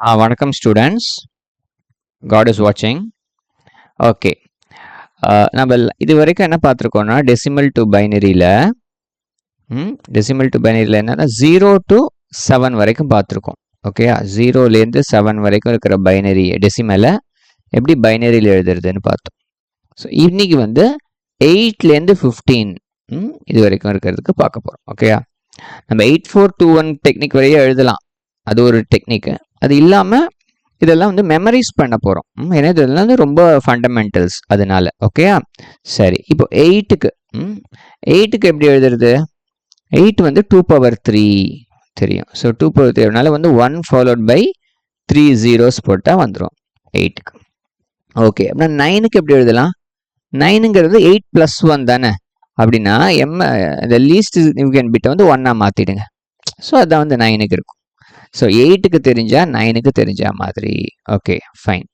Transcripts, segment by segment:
வணக்கம் students. God is watching. Okay, நம்ம இது வரைக்கும் என்ன பார்த்துருக்கோம்னா டெசிமல் டு பைனரியில் என்னென்னா 0 to 7 வரைக்கும் பார்த்துருக்கோம். ஓகே, 0லேருந்து 7 வரைக்கும் இருக்கிற பைனரி டெசிமலை எப்படி பைனரியில் எழுதுறதுன்னு பார்த்தோம். ஸோ இன்னைக்கு வந்து 8லேருந்து 15 இது வரைக்கும் இருக்கிறதுக்கு பார்க்க போகிறோம். ஓகேயா, நம்ம 8421 டெக்னிக் வரையும் எழுதலாம், அது ஒரு டெக்னிக்கு. அது இல்லாமல் இதெல்லாம் வந்து மெமரைஸ் பண்ண போகிறோம். ஏன்னா இதெல்லாம் வந்து ரொம்ப ஃபண்டமெண்டல்ஸ் அதனால. ஓகேயா, சரி. இப்போ 8க்கு எப்படி எழுதுறது? 8 வந்து 2^3 தெரியும். ஸோ 2^3 வந்து 1 followed by 3 zeros போட்டால் வந்துடும் 8க்கு. ஓகே, அப்படின்னா 9க்கு எப்படி எழுதலாம்? 9ங்கிறது 8 + 1 தானே. அப்படின்னா இந்த லீஸ்ட் சிக்னிஃபிகன்ட் பிட்டை வந்து 1ஆ மாற்றிடுங்க. ஸோ அதான் வந்து 9க்கு இருக்கும். ஸோ 8க்கு தெரிஞ்சா 9க்கு தெரிஞ்சா மாதிரி. Okay, fine.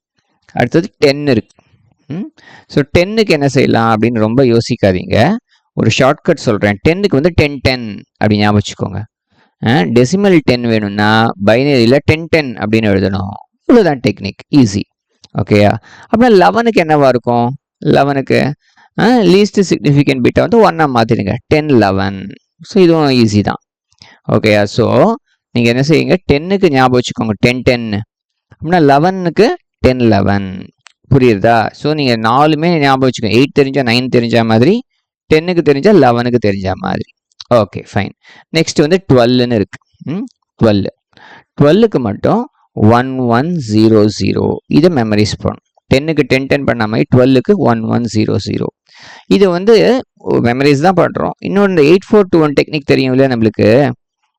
அடுத்தது 10 இருக்கு. ஸோ 10க்கு என்ன செய்யலாம் அப்படின்னு ரொம்ப யோசிக்காதீங்க. ஒரு ஷார்ட்கட் சொல்கிறேன். 10க்கு வந்து 1010 அப்படி ஞாபகம் வச்சுக்கோங்க. டெசிமல் 10 வேணும்னா பைனரியில் 1010 அப்படின்னு எழுதணும். இவ்வளோதான் டெக்னிக், ஈஸி. ஓகேயா, அப்படின்னா 11க்கு என்னவா இருக்கும்? 11க்கு லீஸ்ட் சிக்னிஃபிகன்ட் பிட்டை வந்து 1ஆ மாற்றிடுங்க. 1011. ஸோ இதுவும் ஈஸி தான். ஓகேயா, ஸோ நீங்கள் என்ன செய்யுங்க, 10க்கு ஞாபகம் வச்சுக்கோங்க 1010. அப்படின்னா 11க்கு 1011. புரியுதா? ஸோ நீங்கள் 4மே ஞாபகம் வச்சுக்கோங்க. 8 தெரிஞ்சா 9 தெரிஞ்ச மாதிரி, 10க்கு தெரிஞ்சா 11க்கு தெரிஞ்ச மாதிரி. Okay, fine. நெக்ஸ்ட் வந்து 12ன்னு இருக்கு. 12க்கு மட்டும் 1100. இதை மெமரைஸ் பண்ணணும். 10க்கு 1010 பண்ண மாதிரி 12க்கு 1100. இது வந்து மெமரைஸ் தான் பண்ணுறோம். இன்னொன்று இந்த 8421 டெக்னிக் தெரியும் இல்லையா நம்மளுக்கு?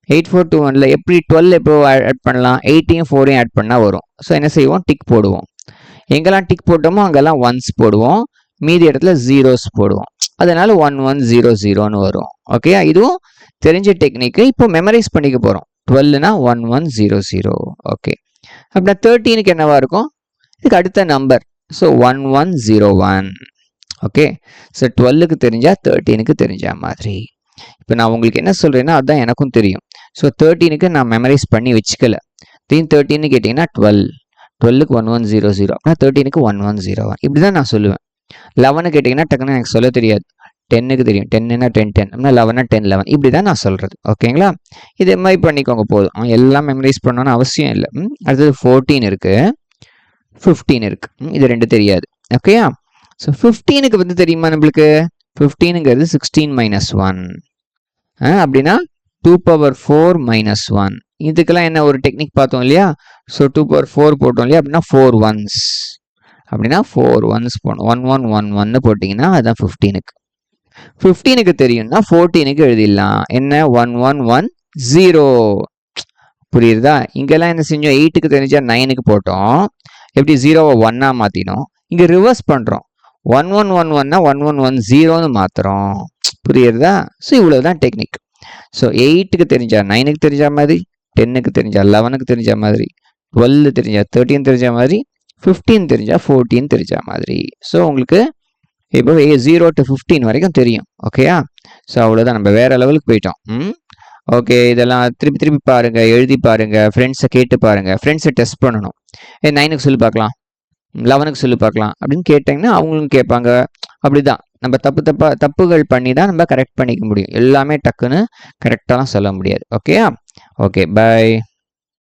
8421ல் எப்படி 12 எப்போ ஆட் பண்ணலாம்? 8யும் 4யும் ஆட் பண்ணால் வரும். ஸோ என்ன செய்வோம்? டிக் போடுவோம். எங்கெல்லாம் டிக் போட்டோமோ அங்கெல்லாம் ஒன்ஸ் போடுவோம், மீதி இடத்துல ஜீரோஸ் போடுவோம். அதனால 1100ன்னு வரும். ஓகே, இதுவும் தெரிஞ்ச டெக்னிக்கு. இப்போ மெமரைஸ் பண்ணிக்க போகிறோம். 12னா 1100. ஓகே, அப்படின்னா 13க்கு என்னவா இருக்கும்? இதுக்கு அடுத்த நம்பர். ஸோ 1101. ஓகே, ஸோ 12க்கு தெரிஞ்சா 13க்கு தெரிஞ்ச மாதிரி. இப்போ நான் உங்களுக்கு என்ன சொல்கிறேன்னா அதுதான் எனக்கும் தெரியும். ஸோ 13க்கு நான் மெமரைஸ் பண்ணி வச்சுக்கல. 13 கேட்டிங்கன்னா 12க்கு 1100. அப்படின்னா 13க்கு 1101. இப்படி தான் நான் சொல்லுவேன். 11 கேட்டிங்கன்னா டக்குன்னு எனக்கு சொல்ல தெரியாது. 10க்கு தெரியும். 10னா 1010. அப்படின்னா 11னா 1011. இப்படி தான் நான் சொல்கிறது. ஓகேங்களா? இதே மாதிரி பண்ணிக்கோங்க போதும். எல்லாம் மெமரைஸ் பண்ணணும்னு அவசியம் இல்லை. அடுத்தது 14 இருக்குது, 15 இருக்குது. இது ரெண்டு தெரியாது. ஓகேயா? ஸோ 15க்கு வந்து தெரியுமா நம்மளுக்கு? 15ங்கிறது 16 - 1. அப்படின்னா 2^4 - 1. இதுக்கெல்லாம் என்ன ஒரு டெக்னிக் பார்த்தோம் இல்லையா? ஸோ 2^4 போட்டோம் இல்லையா? அப்படின்னா 4 ones. அப்படின்னா 4 ones போடணும். 1111 போட்டிங்கன்னா அதுதான் 15க்கு. 15க்கு தெரியும்னா 14க்கு எழுதிடலாம். என்ன? 1110. புரியுதா? இங்கெல்லாம் என்ன செஞ்சோம்? 8க்கு தெரிஞ்சா 9க்கு போட்டோம். எப்படி 0வை 1ஆ மாற்றினோம். இங்கே ரிவர்ஸ் பண்ணுறோம். 1111னா 1110ன்னு மாற்றுறோம். புரியுறதா? ஸோ இவ்வளோதான் டெக்னிக். ஸோ 8க்கு தெரிஞ்சா 9க்கு தெரிஞ்ச மாதிரி, 10க்கு தெரிஞ்சா 11க்கு தெரிஞ்ச மாதிரி, 12 தெரிஞ்சா 13 தெரிஞ்ச மாதிரி, 15 தெரிஞ்சா 14 தெரிஞ்ச மாதிரி. ஸோ உங்களுக்கு இப்போ 0 to 15 வரைக்கும் தெரியும். ஓகேயா? ஸோ அவ்வளோதான், நம்ம வேற லெவலுக்கு போயிட்டோம். ஓகே, இதெல்லாம் திருப்பி திருப்பி பாருங்க, எழுதி பாருங்க, ஃப்ரெண்ட்ஸை கேட்டு பாருங்க. ஃப்ரெண்ட்ஸை டெஸ்ட் பண்ணணும். 9க்கு சொல்லி பார்க்கலாம், 11க்கு சொல்லி பார்க்கலாம் அப்படின்னு கேட்டிங்கன்னா அவங்களும் கேட்பாங்க. அப்படிதான் நம்ம தப்புகள் பண்ணி தான் நம்ம கரெக்ட் பண்ணிக்க முடியும். எல்லாமே டக்குன்னு கரெக்டாலாம் சொல்ல முடியாது. ஓகேயா? Okay, by.